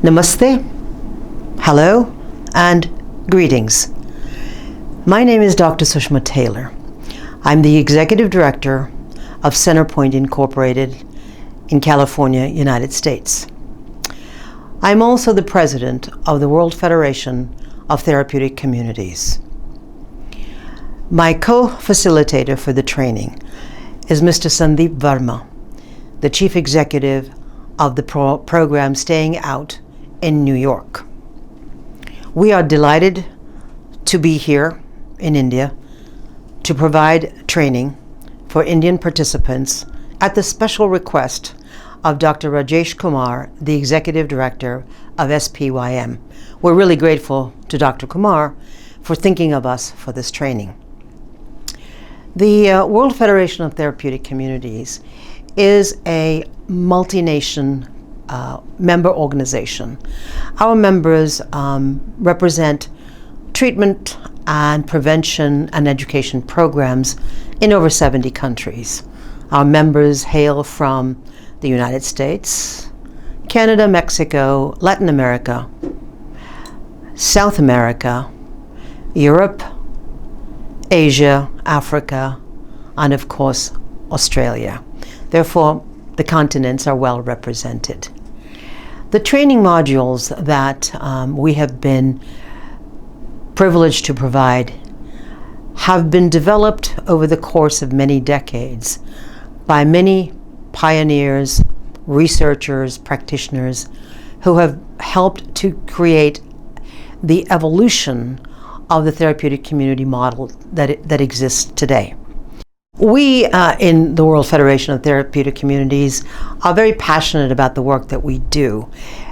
Namaste, hello, and greetings. My name is Dr. Sushma Taylor. I'm the Executive Director of CenterPoint Incorporated in California, United States. I'm also the President of the World Federation of Therapeutic Communities. My co-facilitator for the training is Mr. Sandeep Verma, the Chief Executive of the program Staying Out in New York. We are delighted to be here in India to provide training for Indian participants at the special request of Dr. Rajesh Kumar, the Executive Director of SPYM. We're really grateful to Dr. Kumar for thinking of us for this training. The World Federation of Therapeutic Communities is a multi-nation member organization. Our members represent treatment and prevention and education programs in over 70 countries. Our members hail from the United States, Canada, Mexico, Latin America, South America, Europe, Asia, Africa, and of course, Australia. Therefore, the continents are well represented. The training modules that we have been privileged to provide have been developed over the course of many decades by many pioneers, researchers, practitioners who have helped to create the evolution of the therapeutic community model that exists today. We in the World Federation of Therapeutic Communities are very passionate about the work that we do.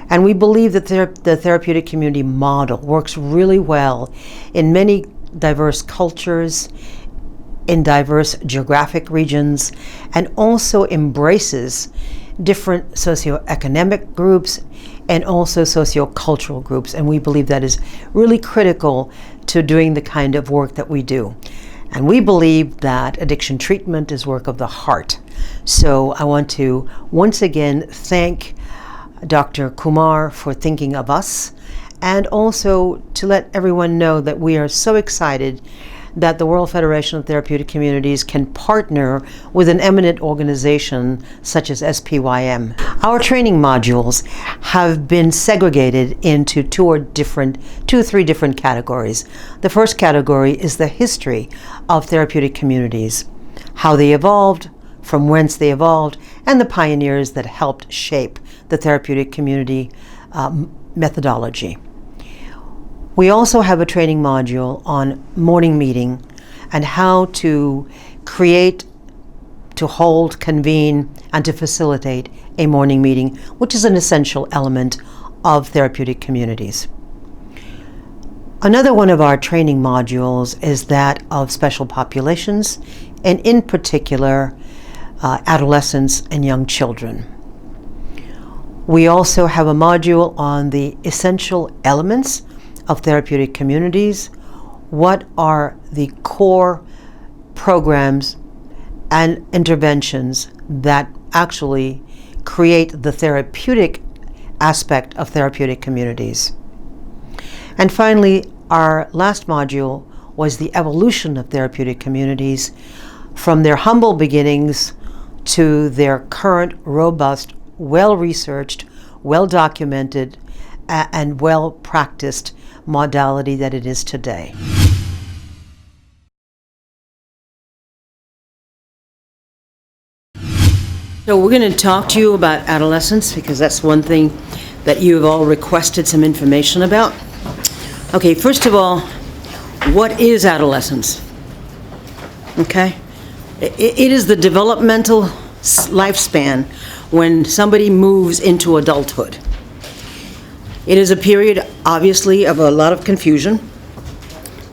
And we believe that the therapeutic community model works really well in many diverse cultures, in diverse geographic regions, and also embraces different socioeconomic groups and also sociocultural groups. And we believe that is really critical to doing the kind of work that we do. And we believe that addiction treatment is work of the heart. So I want to once again thank Dr. Kumar for thinking of us, and also to let everyone know that we are so excited that the World Federation of Therapeutic Communities can partner with an eminent organization such as SPYM. Our training modules have been segregated into two or three different categories. The first category is the history of therapeutic communities, how they evolved, from whence they evolved, and the pioneers that helped shape the therapeutic community methodology. We also have a training module on morning meeting and how to create, to hold, convene, and to facilitate a morning meeting, which is an essential element of therapeutic communities. Another one of our training modules is that of special populations, and in particular, adolescents and young children. We also have a module on the essential elements of therapeutic communities. What are the core programs and interventions that actually create the therapeutic aspect of therapeutic communities? And finally, our last module was the evolution of therapeutic communities from their humble beginnings to their current, robust, well-researched, well-documented, and well-practiced modality that it is today. So we're going to talk to you about adolescence because that's one thing that you've all requested some information about. Okay, first of all, what is adolescence? Okay? It is the developmental lifespan when somebody moves into adulthood. It is a period, obviously, of a lot of confusion.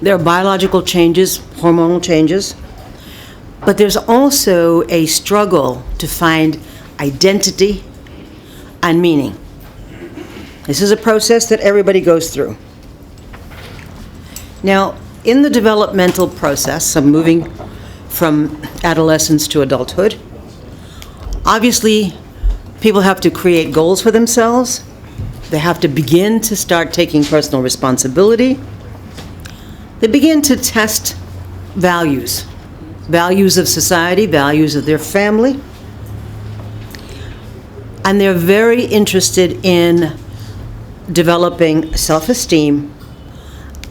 There are biological changes, hormonal changes, but there's also a struggle to find identity and meaning. This is a process that everybody goes through. Now, in the developmental process of moving from adolescence to adulthood, obviously, people have to create goals for themselves. They have to begin to start taking personal responsibility. They begin to test values of society, values of their family. And they're very interested in developing self-esteem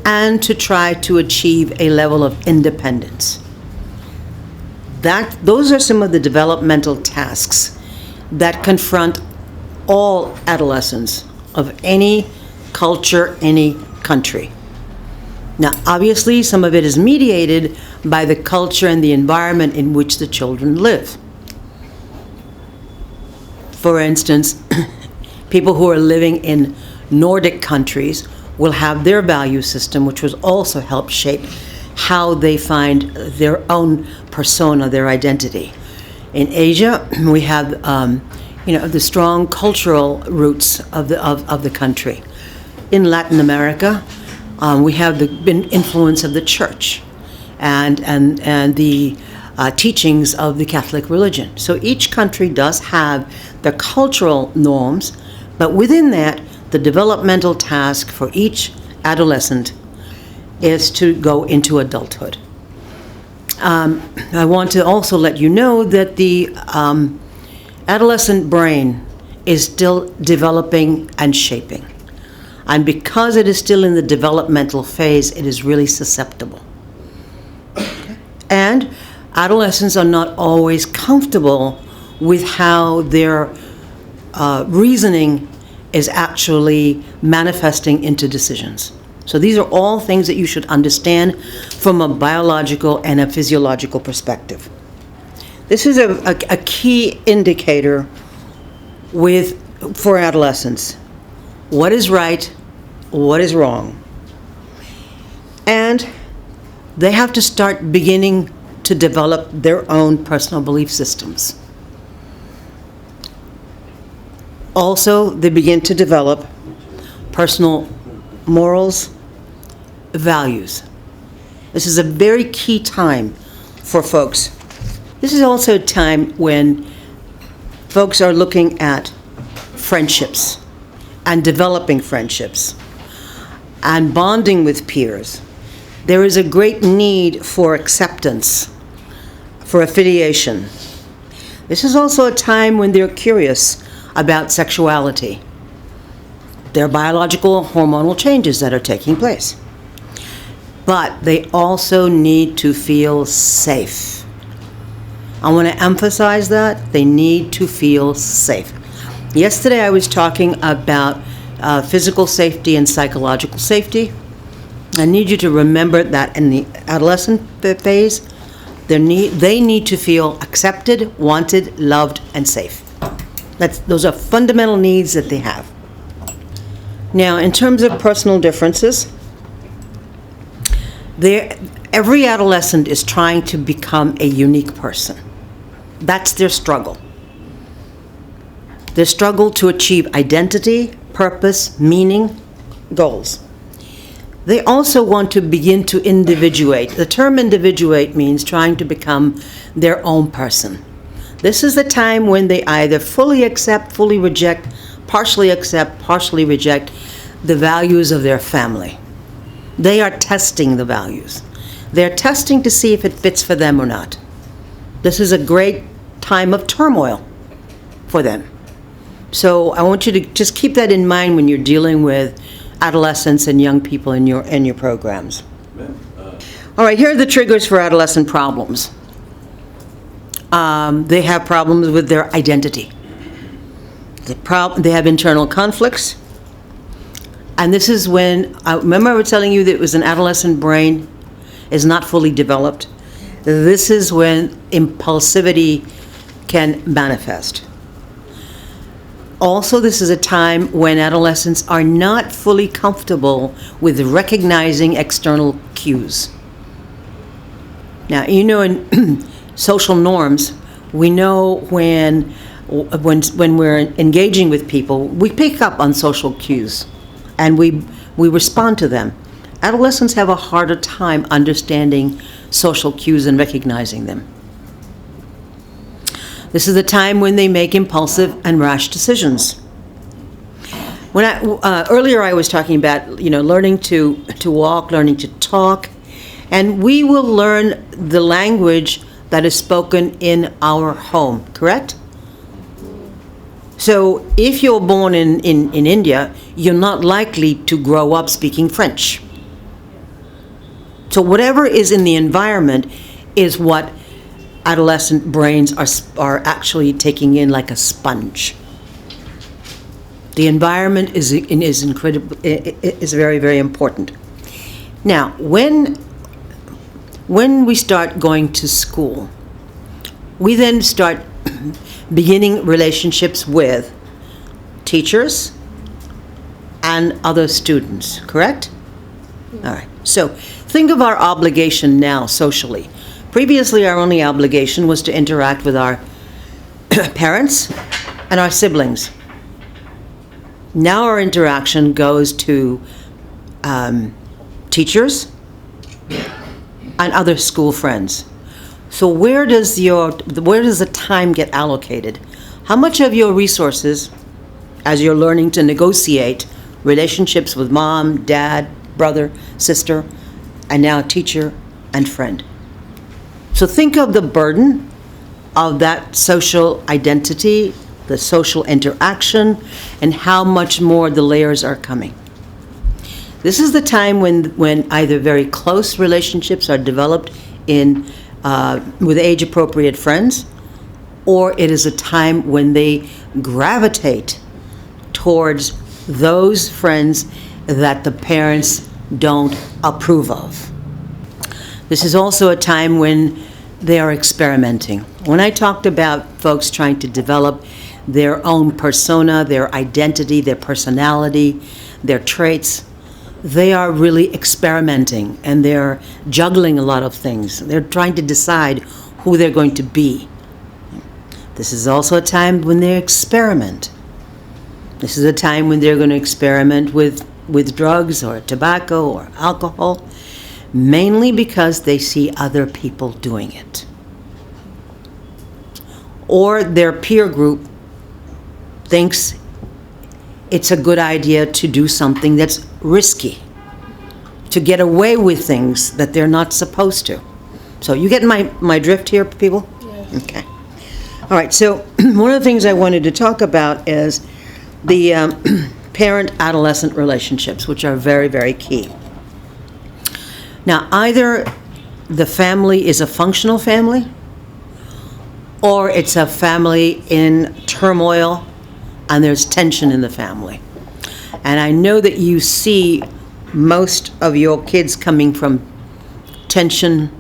and to try to achieve a level of independence. Those are some of the developmental tasks that confront all adolescents of any culture, any country. Now, obviously, some of it is mediated by the culture and the environment in which the children live. For instance, people who are living in Nordic countries will have their value system, which will also help shape how they find their own persona, their identity. In Asia, we have the strong cultural roots of the country. In Latin America, we have the influence of the church and the teachings of the Catholic religion. So each country does have their cultural norms, but within that, the developmental task for each adolescent is to go into adulthood. I want to also let you know that the adolescent brain is still developing and shaping. And because it is still in the developmental phase, it is really susceptible. And adolescents are not always comfortable with how their reasoning is actually manifesting into decisions. So these are all things that you should understand from a biological and a physiological perspective. This is a key indicator for adolescents. What is right, what is wrong. And they have to start beginning to develop their own personal belief systems. Also, they begin to develop personal morals, values. This is a very key time for folks. This is also a time when folks are looking at friendships and developing friendships and bonding with peers. There is a great need for acceptance, for affiliation. This is also a time when they're curious about sexuality. There are biological hormonal changes that are taking place. But they also need to feel safe. I want to emphasize that. They need to feel safe. Yesterday I was talking about physical safety and psychological safety. I need you to remember that in the adolescent phase, they need to feel accepted, wanted, loved, and safe. Those are fundamental needs that they have. Now, in terms of personal differences, every adolescent is trying to become a unique person. That's their struggle. Their struggle to achieve identity, purpose, meaning, goals. They also want to begin to individuate. The term individuate means trying to become their own person. This is the time when they either fully accept, fully reject, partially accept, partially reject the values of their family. They are testing the values. They're testing to see if it fits for them or not. This is a great time of turmoil for them. So I want you to just keep that in mind when you're dealing with adolescents and young people in your programs. All right, here are the triggers for adolescent problems. They have problems with their identity. They have internal conflicts. And this is when, remember I was telling you that it was an adolescent brain is not fully developed. This is when impulsivity can manifest. Also, this is a time when adolescents are not fully comfortable with recognizing external cues. Now, in social norms, we know when we're engaging with people, we pick up on social cues and we respond to them. Adolescents have a harder time understanding social cues and recognizing them. This is the time when they make impulsive and rash decisions. When earlier I was talking about, learning to walk, learning to talk, and we will learn the language that is spoken in our home, correct? So if you're born in India, you're not likely to grow up speaking French. So whatever is in the environment is what adolescent brains are actually taking in like a sponge. The environment is very, very important. Now, when we start going to school, we then start beginning relationships with teachers and other students, correct? All right. So think of our obligation now socially. Previously, our only obligation was to interact with our parents and our siblings. Now our interaction goes to teachers and other school friends. So where does the time get allocated? How much of your resources, as you're learning to negotiate relationships with mom, dad, brother, sister, and now teacher and friend? So think of the burden of that social identity, the social interaction, and how much more the layers are coming. This is the time when either very close relationships are developed with age-appropriate friends, or it is a time when they gravitate towards those friends that the parents don't approve of. This is also a time when they are experimenting. When I talked about folks trying to develop their own persona, their identity, their personality, their traits, they are really experimenting and they're juggling a lot of things. They're trying to decide who they're going to be. This is also a time when they experiment. This is a time when they're going to experiment with drugs or tobacco or alcohol, mainly because they see other people doing it. Or their peer group thinks it's a good idea to do something that's risky, to get away with things that they're not supposed to. So you get my drift here, people? Yes. Okay. All right, so one of the things I wanted to talk about is the parent-adolescent relationships, which are very, very key. Now, either the family is a functional family, or it's a family in turmoil, and there's tension in the family. And I know that you see most of your kids coming from tensions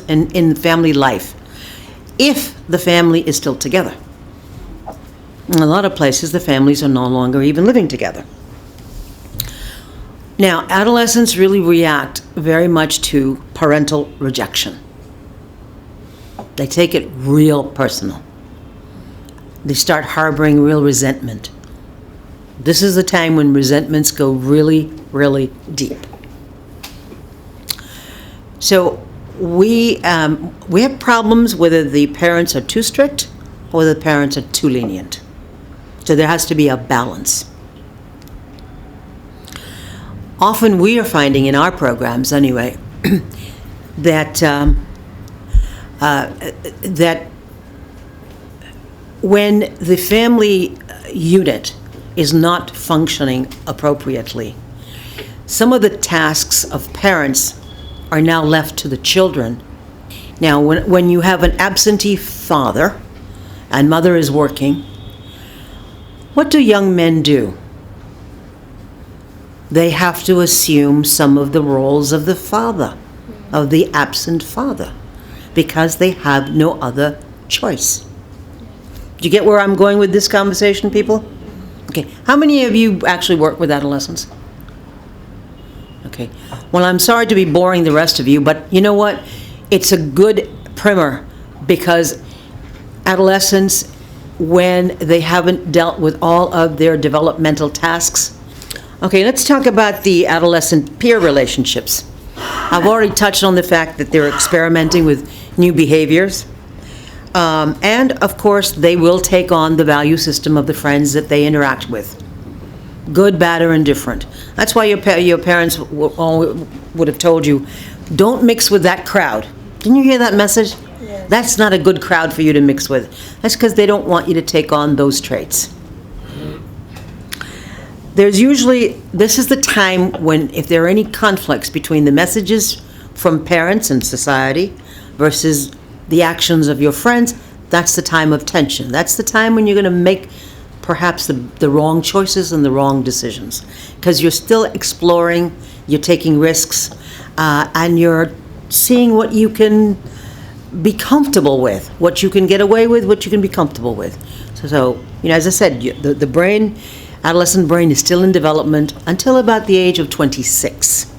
in family life, if the family is still together. In a lot of places, the families are no longer even living together. Now, adolescents really react very much to parental rejection. They take it real personal. They start harboring real resentment. This is the time when resentments go really, really deep. So we have problems whether the parents are too strict or the parents are too lenient. So there has to be a balance. Often we are finding in our programs anyway that when the family unit is not functioning appropriately, some of the tasks of parents are now left to the children. Now, when you have an absentee father and mother is working, what do young men do? They have to assume some of the roles of the father, of the absent father, because they have no other choice. Do you get where I'm going with this conversation, people? Okay. How many of you actually work with adolescents? Okay. Well, I'm sorry to be boring the rest of you, but you know what? It's a good primer, because adolescents, when they haven't dealt with all of their developmental tasks. Okay, let's talk about the adolescent peer relationships. I've already touched on the fact that they're experimenting with new behaviors. And of course, they will take on the value system of the friends that they interact with. Good, bad, or indifferent. That's why your parents would have told you, don't mix with that crowd. Didn't you hear that message? Yes. That's not a good crowd for you to mix with. That's because they don't want you to take on those traits. This is the time when, if there are any conflicts between the messages from parents and society versus the actions of your friends, that's the time of tension. That's the time when you're going to make perhaps the wrong choices and the wrong decisions. Because you're still exploring, you're taking risks, and you're seeing what you can be comfortable with, what you can get away with, what you can be comfortable with. So as I said, the brain, adolescent brain is still in development until about the age of 26.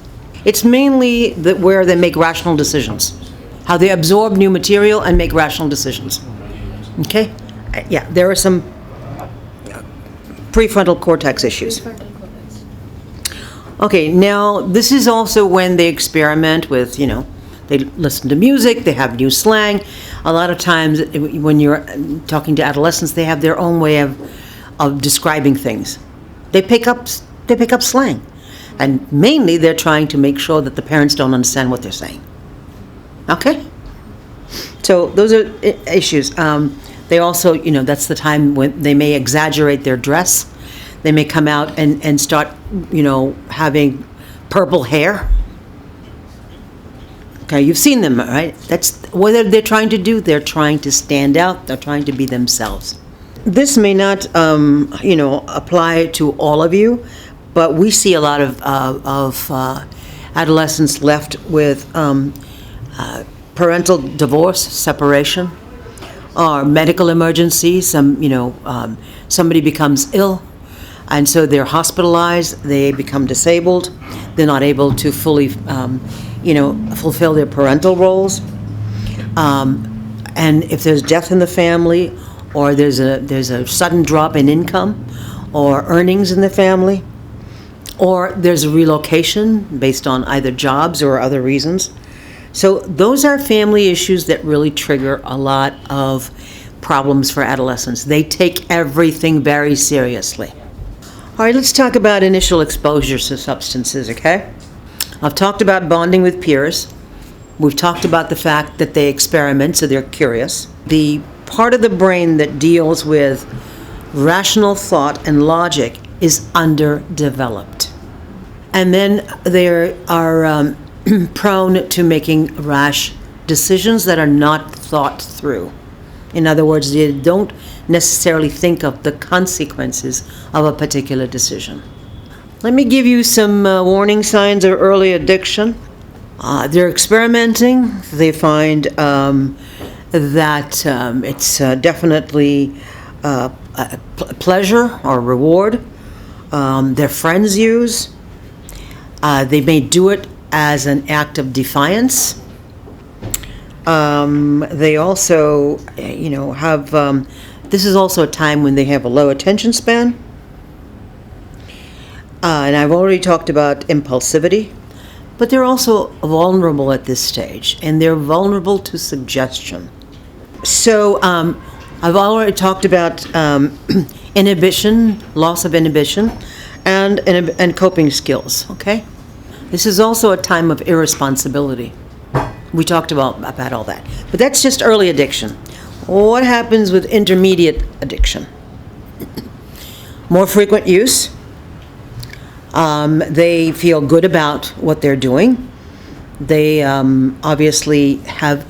It's mainly where they make rational decisions, how they absorb new material and make rational decisions. Okay? Yeah, there are some prefrontal cortex issues. Okay, now this is also when they experiment with, they listen to music, they have new slang. A lot of times when you're talking to adolescents, they have their own way of describing things. They pick up slang. And mainly they're trying to make sure that the parents don't understand what they're saying. Okay? So those are issues. They also, that's the time when they may exaggerate their dress. They may come out and start, having purple hair. Okay, you've seen them, right? That's what they're trying to do. They're trying to stand out. They're trying to be themselves. This may not, apply to all of you, but we see a lot of adolescents left with parental divorce, separation, or medical emergencies. Somebody becomes ill, and so they're hospitalized. They become disabled. They're not able to fully, fulfill their parental roles. And if there's death in the family, or there's a sudden drop in income or earnings in the family, or there's a relocation based on either jobs or other reasons. So those are family issues that really trigger a lot of problems for adolescents. They take everything very seriously. All right, let's talk about initial exposures to substances, okay? I've talked about bonding with peers. We've talked about the fact that they experiment, so they're curious. The part of the brain that deals with rational thought and logic is underdeveloped. And then they are prone to making rash decisions that are not thought through. In other words, they don't necessarily think of the consequences of a particular decision. Let me give you some warning signs of early addiction. They're experimenting. They find that it's definitely a pleasure or reward. Their friends use. They may do it as an act of defiance. They also, have, this is also a time when they have a low attention span. And I've already talked about impulsivity, but they're also vulnerable at this stage, and they're vulnerable to suggestion. So I've already talked about inhibition, loss of inhibition, and coping skills, okay? This is also a time of irresponsibility. We talked about all that. But that's just early addiction. What happens with intermediate addiction? More frequent use. They feel good about what they're doing. They obviously have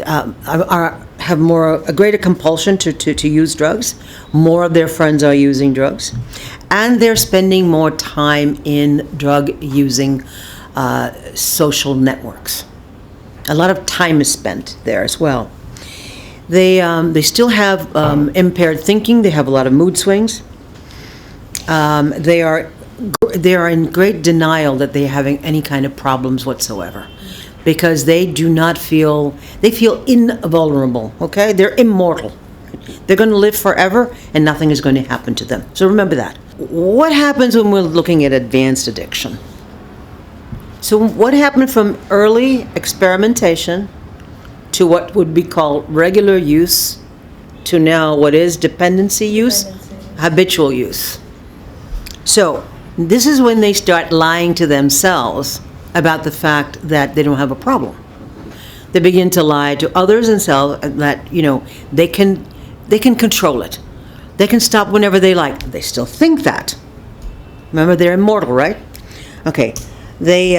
a greater compulsion to use drugs. More of their friends are using drugs, and they're spending more time in drug-using social networks. A lot of time is spent there as well. They still have impaired thinking. They have a lot of mood swings. They are in great denial that they're having any kind of problems whatsoever, because they feel invulnerable, okay? They're immortal. They're going to live forever, and nothing is going to happen to them. So remember that. What happens when we're looking at advanced addiction? So what happened from early experimentation to what would be called regular use to now what is dependency use, habitual use. So this is when they start lying to themselves about the fact that they don't have a problem. They begin to lie to others and self that, they can control it. They can stop whenever they like. They still think that. Remember, they're immortal, right? Okay. They,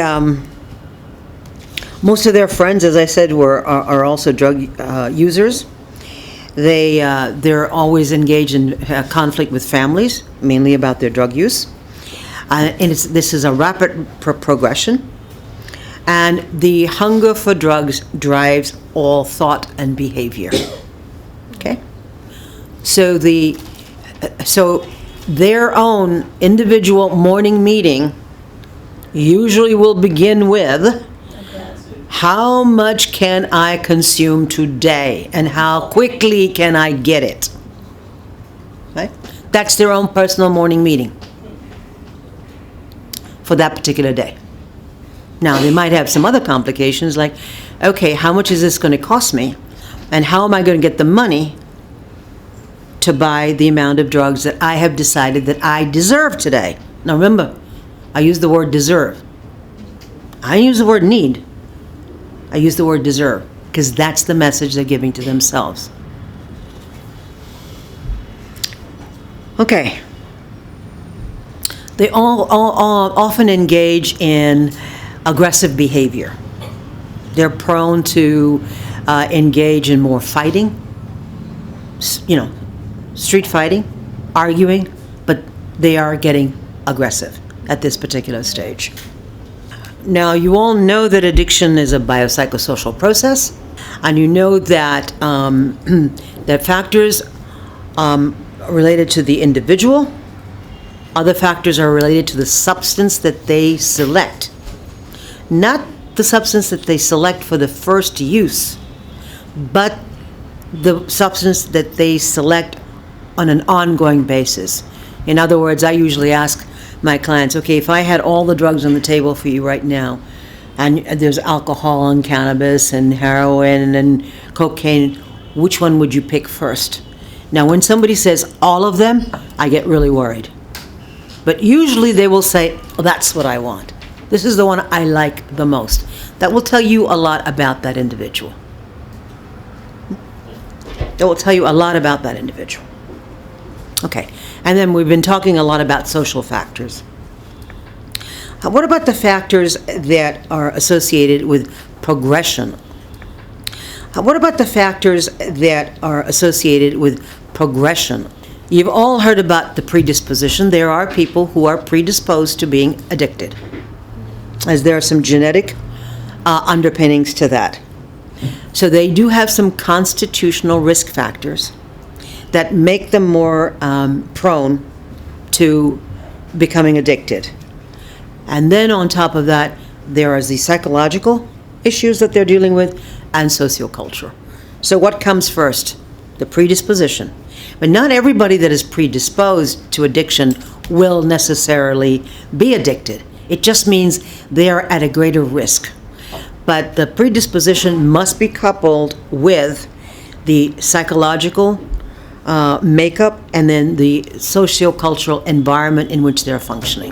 most of their friends, as I said, are also drug users. They're always engaged in conflict with families, mainly about their drug use. And this is a rapid progression. And the hunger for drugs drives all thought and behavior. Okay? So their own individual morning meeting usually will begin with, how much can I consume today and how quickly can I get it? Right? That's their own personal morning meeting for that particular day. Now, they might have some other complications like, okay, how much is this going to cost me? And how am I going to get the money to buy the amount of drugs that I have decided that I deserve today? Now, remember, I use the word deserve. I use the word need. I use the word deserve because that's the message they're giving to themselves. Okay. They all often engage in aggressive behavior. They're prone to engage in more fighting, street fighting, arguing, but they are getting aggressive at this particular stage. Now, you all know that addiction is a biopsychosocial process, and you know that that factors related to the individual, other factors are related to the substance that they select. Not the substance that they select for the first use, but the substance that they select on an ongoing basis. In other words, I usually ask my clients, okay, if I had all the drugs on the table for you right now, and there's alcohol and cannabis and heroin and cocaine, which one would you pick first? Now, when somebody says all of them, I get really worried. But usually they will say, oh, that's what I want. This is the one I like the most. That will tell you a lot about that individual. That will tell you a lot about that individual. Okay, and then we've been talking a lot about social factors. What about the factors that are associated with progression? What about the factors that are associated with progression? You've all heard about the predisposition. There are people who are predisposed to being addicted, as there are some genetic underpinnings to that. So they do have some constitutional risk factors that make them more prone to becoming addicted. And then on top of that, there are the psychological issues that they're dealing with and sociocultural. So what comes first? The predisposition. But not everybody that is predisposed to addiction will necessarily be addicted. It just means they are at a greater risk. But the predisposition must be coupled with the psychological makeup and then the sociocultural environment in which they're functioning.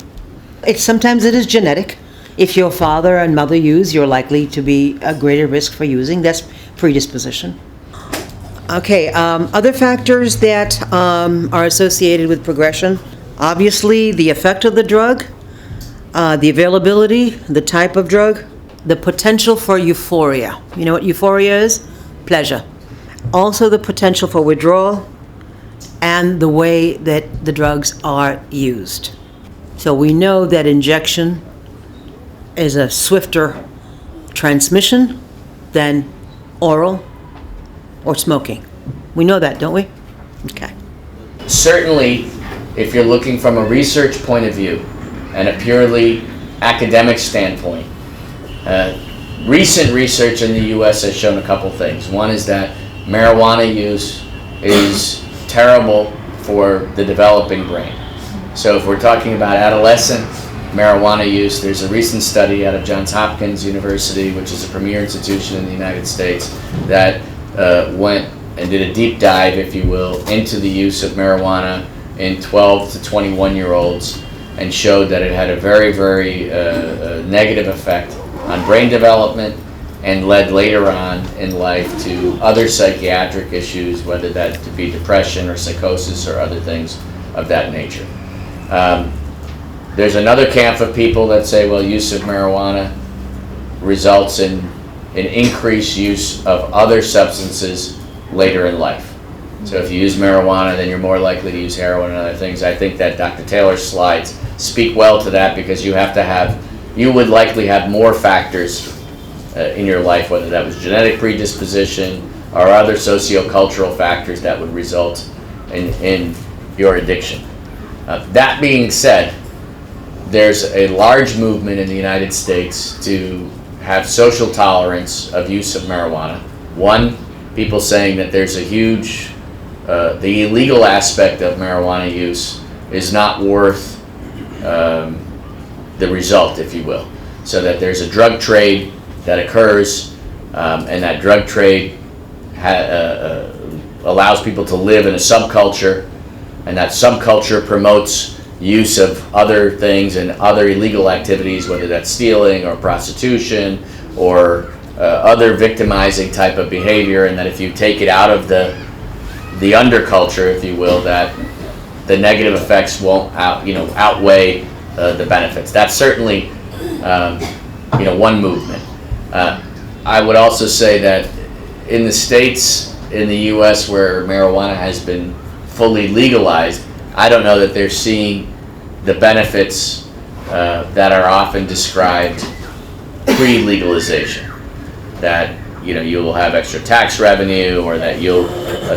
Sometimes it is genetic. If your father and mother use, you're likely to be a greater risk for using. That's predisposition. Okay, other factors that are associated with progression, obviously the effect of the drug, the availability, the type of drug, the potential for euphoria. You know what euphoria is? Pleasure. Also the potential for withdrawal and the way that the drugs are used. So we know that injection is a swifter transmission than oral or smoking. We know that, don't we? Okay. Certainly, if you're looking from a research point of view and a purely academic standpoint, recent research in the U.S. has shown a couple things. One is that marijuana use is terrible for the developing brain. So if we're talking about adolescent marijuana use. There's a recent study out of Johns Hopkins University, which is a premier institution in the United States, that went and did a deep dive, if you will, into the use of marijuana in 12 to 21-year-olds, and showed that it had a very, very negative effect on brain development, and led later on in life to other psychiatric issues, whether that to be depression or psychosis or other things of that nature. There's another camp of people that say, well, use of marijuana results in an increased use of other substances later in life. So if you use marijuana, then you're more likely to use heroin and other things. I think that Dr. Taylor's slides speak well to that, because you would likely have more factors in your life, whether that was genetic predisposition or other sociocultural factors that would result in your addiction. That being said, there's a large movement in the United States to have social tolerance of use of marijuana. One, people saying that there's a huge, the illegal aspect of marijuana use is not worth the result, if you will. So that there's a drug trade that occurs, and that drug trade allows people to live in a subculture, and that subculture promotes use of other things and other illegal activities, whether that's stealing or prostitution or other victimizing type of behavior, and that if you take it out of the underculture, if you will, that the negative effects won't outweigh the benefits. That's certainly one movement. I would also say that in the states in the U.S. where marijuana has been fully legalized, I don't know that they're seeing the benefits that are often described pre-legalization. That you'll have extra tax revenue, or that you'll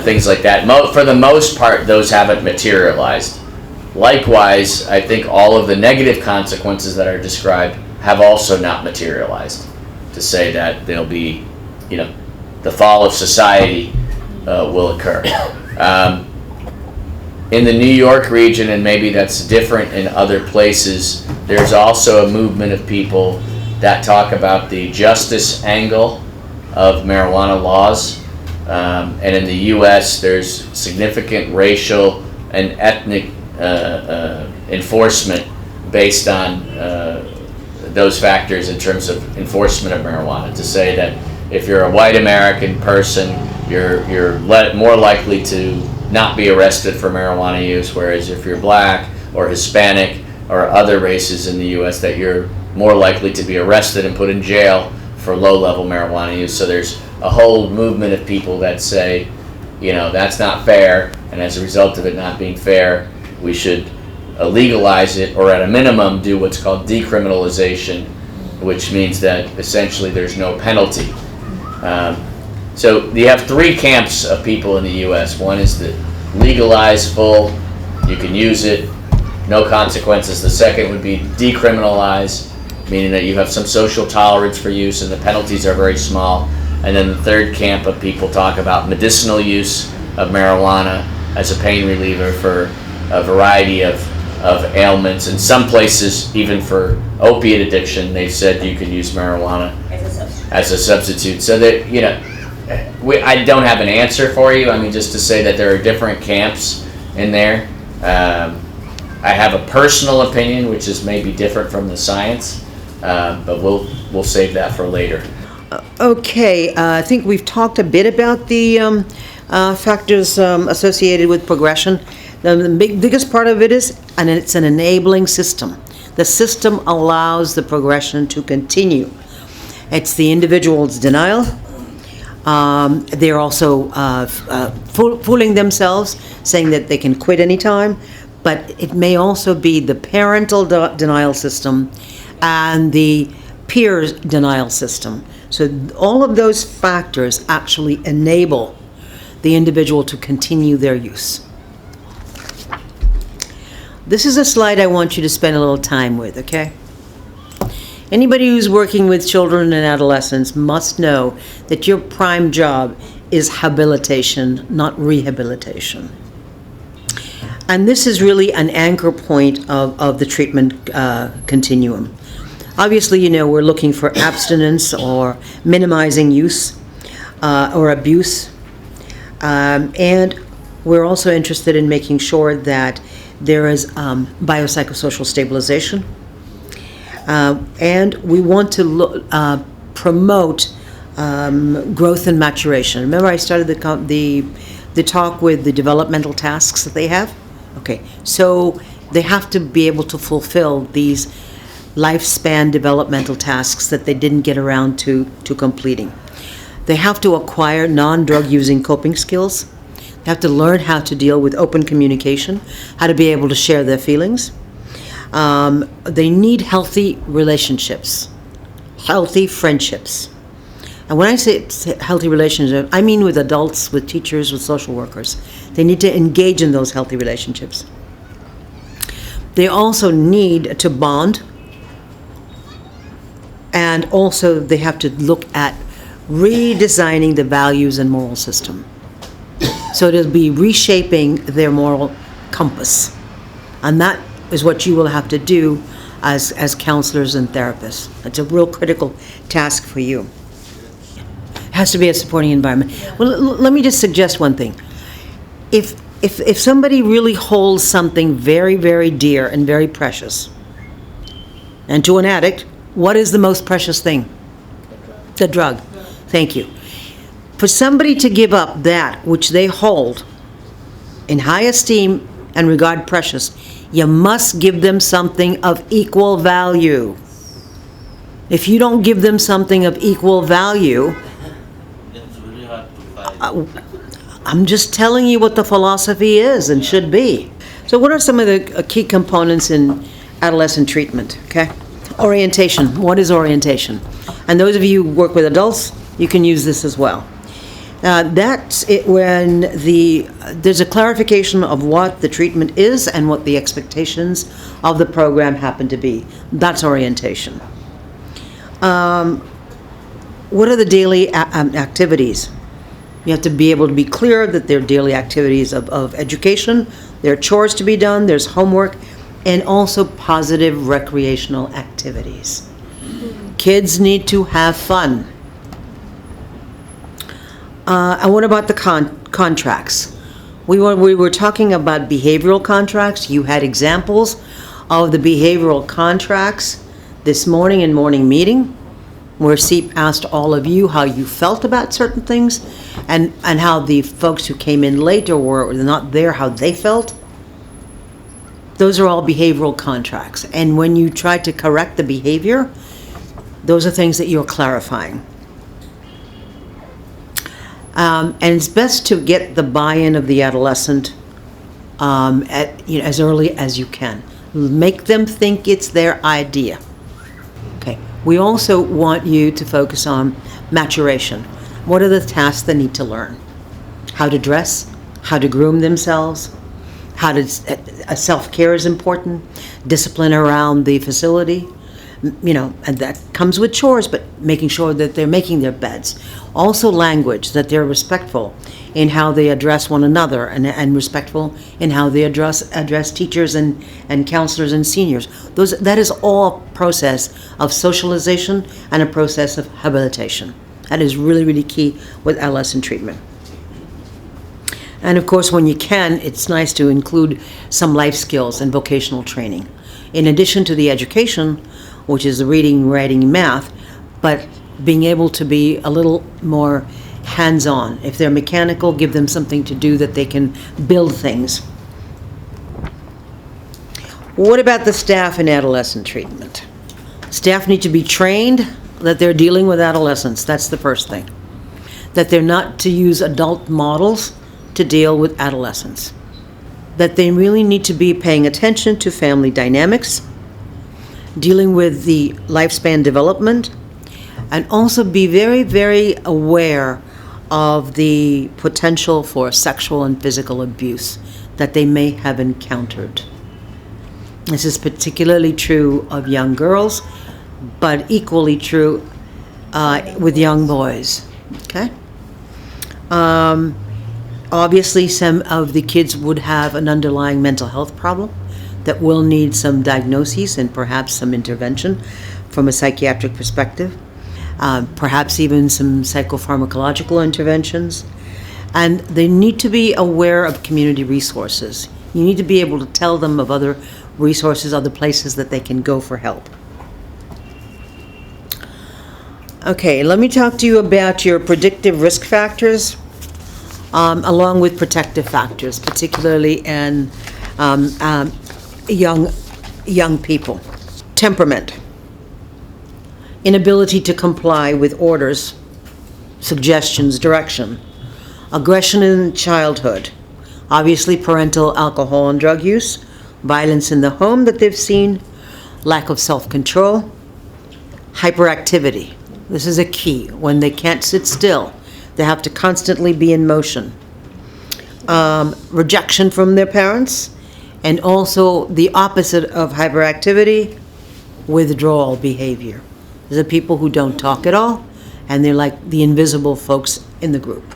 things like that. For the most part, those haven't materialized. Likewise, I think all of the negative consequences that are described have also not materialized. To say that there'll be, the fall of society will occur. In the New York region, and maybe that's different in other places, there's also a movement of people that talk about the justice angle of marijuana laws. And in the U.S., there's significant racial and ethnic enforcement based on those factors in terms of enforcement of marijuana. To say that if you're a white American person, you're more likely to not be arrested for marijuana use, whereas if you're black or Hispanic or other races in the U.S., that you're more likely to be arrested and put in jail for low-level marijuana use. So there's a whole movement of people that say, that's not fair, and as a result of it not being fair, we should legalize it, or at a minimum do what's called decriminalization, which means that essentially there's no penalty. So you have three camps of people in the U.S. One is the legalize full, you can use it, no consequences. The second would be decriminalize, meaning that you have some social tolerance for use and the penalties are very small. And then the third camp of people talk about medicinal use of marijuana as a pain reliever for a variety of ailments. In some places, even for opiate addiction, they've said you can use marijuana as a substitute. So that, I don't have an answer for you. I mean, just to say that there are different camps in there. I have a personal opinion, which is maybe different from the science, but we'll save that for later. Okay, I think we've talked a bit about the factors associated with progression. The biggest part of it is, and it's an enabling system. The system allows the progression to continue. It's the individual's denial. They're also fooling themselves, saying that they can quit anytime. But it may also be the parental denial system and the peer denial system. So all of those factors actually enable the individual to continue their use. This is a slide I want you to spend a little time with, okay? Anybody who's working with children and adolescents must know that your prime job is habilitation, not rehabilitation. And this is really an anchor point of the treatment continuum. Obviously, we're looking for abstinence or minimizing use or abuse. And we're also interested in making sure that there is biopsychosocial stabilization. And we want to promote growth and maturation. Remember, I started the talk with the developmental tasks that they have? Okay, so they have to be able to fulfill these lifespan developmental tasks that they didn't get around to completing. They have to acquire non-drug using coping skills. They have to learn how to deal with open communication, how to be able to share their feelings. They need healthy relationships, healthy friendships. And when I say healthy relationships, I mean with adults, with teachers, with social workers. They need to engage in those healthy relationships. They also need to bond. And also they have to look at redesigning the values and moral system. So it'll be reshaping their moral compass. And that is what you will have to do as counselors and therapists. It's a real critical task for you. Has to be a supporting environment. Well, let me just suggest one thing. If somebody really holds something very, very dear and very precious, and to an addict, what is the most precious thing? The drug. Thank you. For somebody to give up that which they hold in high esteem and regard precious, you must give them something of equal value. If you don't give them something of equal value, I'm just telling you what the philosophy is and should be. So what are some of the key components in adolescent treatment? Okay, orientation. What is orientation? And those of you who work with adults, you can use this as well. That's it when there's a clarification of what the treatment is and what the expectations of the program happen to be. That's orientation. What are the daily activities? You have to be able to be clear that there are daily activities of education, there are chores to be done, there's homework, and also positive recreational activities. Kids need to have fun. And what about the contracts? We were talking about behavioral contracts. You had examples of the behavioral contracts this morning in morning meeting, where SEEP asked all of you how you felt about certain things and how the folks who came in late or were not there, how they felt. Those are all behavioral contracts. And when you try to correct the behavior, those are things that you're clarifying. And it's best to get the buy-in of the adolescent as early as you can. Make them think it's their idea. Okay. We also want you to focus on maturation. What are the tasks they need to learn? How to dress, how to groom themselves, self-care is important, discipline around the facility, and that comes with chores, but making sure that they're making their beds. Also language, that they're respectful in how they address one another and respectful in how they address teachers and counselors and seniors. That is all a process of socialization and a process of habilitation. That is really, really key with adolescent treatment. And of course, when you can, it's nice to include some life skills and vocational training. In addition to the education, which is the reading, writing, math, but being able to be a little more hands-on. If they're mechanical, give them something to do that they can build things. What about the staff in adolescent treatment? Staff need to be trained that they're dealing with adolescents. That's the first thing. That they're not to use adult models to deal with adolescents. That they really need to be paying attention to family dynamics, dealing with the lifespan development, and also be very, very aware of the potential for sexual and physical abuse that they may have encountered. This is particularly true of young girls, but equally true with young boys. Okay? Obviously, some of the kids would have an underlying mental health problem that will need some diagnoses and perhaps some intervention from a psychiatric perspective, perhaps even some psychopharmacological interventions. And they need to be aware of community resources. You need to be able to tell them of other resources, other places that they can go for help. Okay, let me talk to you about your predictive risk factors, along with protective factors, particularly in young people. Temperament, inability to comply with orders, suggestions, direction. Aggression in childhood, obviously parental alcohol and drug use, violence in the home that they've seen, lack of self-control, hyperactivity. This is a key. When they can't sit still, they have to constantly be in motion. Rejection from their parents, and also the opposite of hyperactivity, withdrawal behavior. These are people who don't talk at all, and they're like the invisible folks in the group.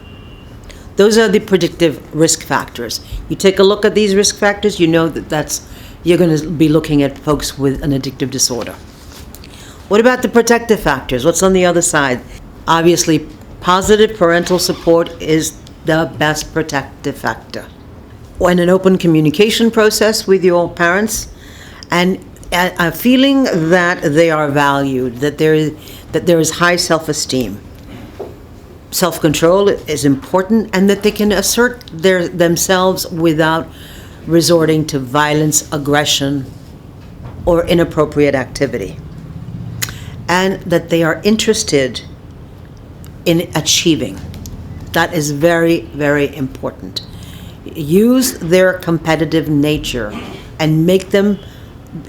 Those are the predictive risk factors. You take a look at these risk factors, you know that you're going to be looking at folks with an addictive disorder. What about the protective factors? What's on the other side? Obviously, positive parental support is the best protective factor. When an open communication process with your parents, and a feeling that they are valued, that there is high self-esteem. Self-control is important, and that they can assert themselves without resorting to violence, aggression, or inappropriate activity. And that they are interested in achieving. That is very, very important. Use their competitive nature and make them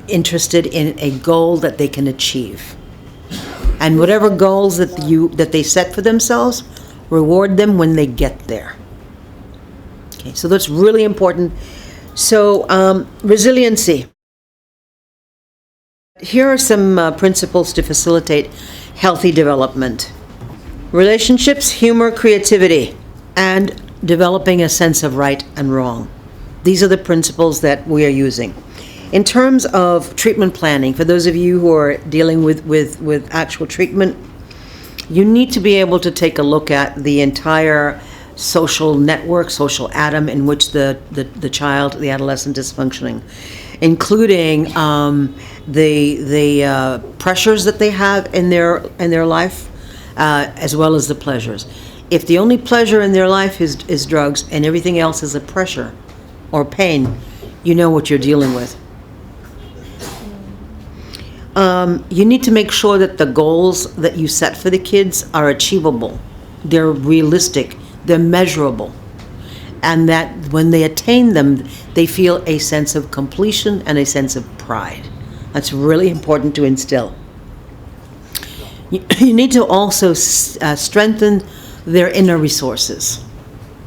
interested in a goal that they can achieve. And whatever goals that they set for themselves, reward them when they get there. Okay, so that's really important. So, resiliency. Here are some principles to facilitate healthy development. Relationships, humor, creativity, and developing a sense of right and wrong. These are the principles that we are using. In terms of treatment planning, for those of you who are dealing with actual treatment, you need to be able to take a look at the entire social network, social atom in which the child, the adolescent is functioning, including the pressures that they have in their life, as well as the pleasures. If the only pleasure in their life is drugs and everything else is a pressure or pain, you know what you're dealing with. You need to make sure that the goals that you set for the kids are achievable, they're realistic, they're measurable, and that when they attain them, they feel a sense of completion and a sense of pride. That's really important to instill. You need to also strengthen their inner resources.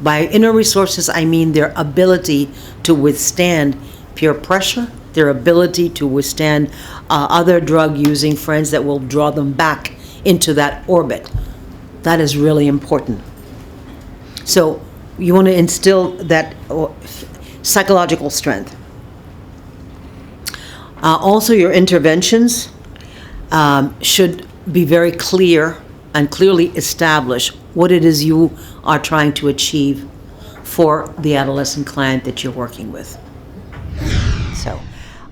By inner resources, I mean their ability to withstand peer pressure, their ability to withstand other drug-using friends that will draw them back into that orbit. That is really important. So you want to instill that psychological strength. Also, your interventions should be very clear and clearly establish what it is you are trying to achieve for the adolescent client that you're working with. So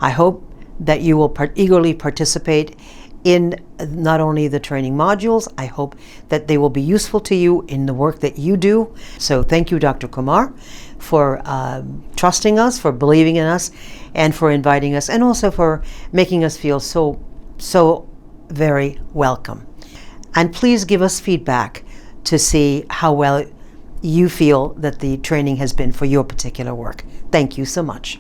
I hope that you will eagerly participate in not only the training modules, I hope that they will be useful to you in the work that you do. So thank you, Dr. Kumar, for trusting us, for believing in us, and for inviting us, and also for making us feel so very welcome. And please give us feedback to see how well you feel that the training has been for your particular work. Thank you so much.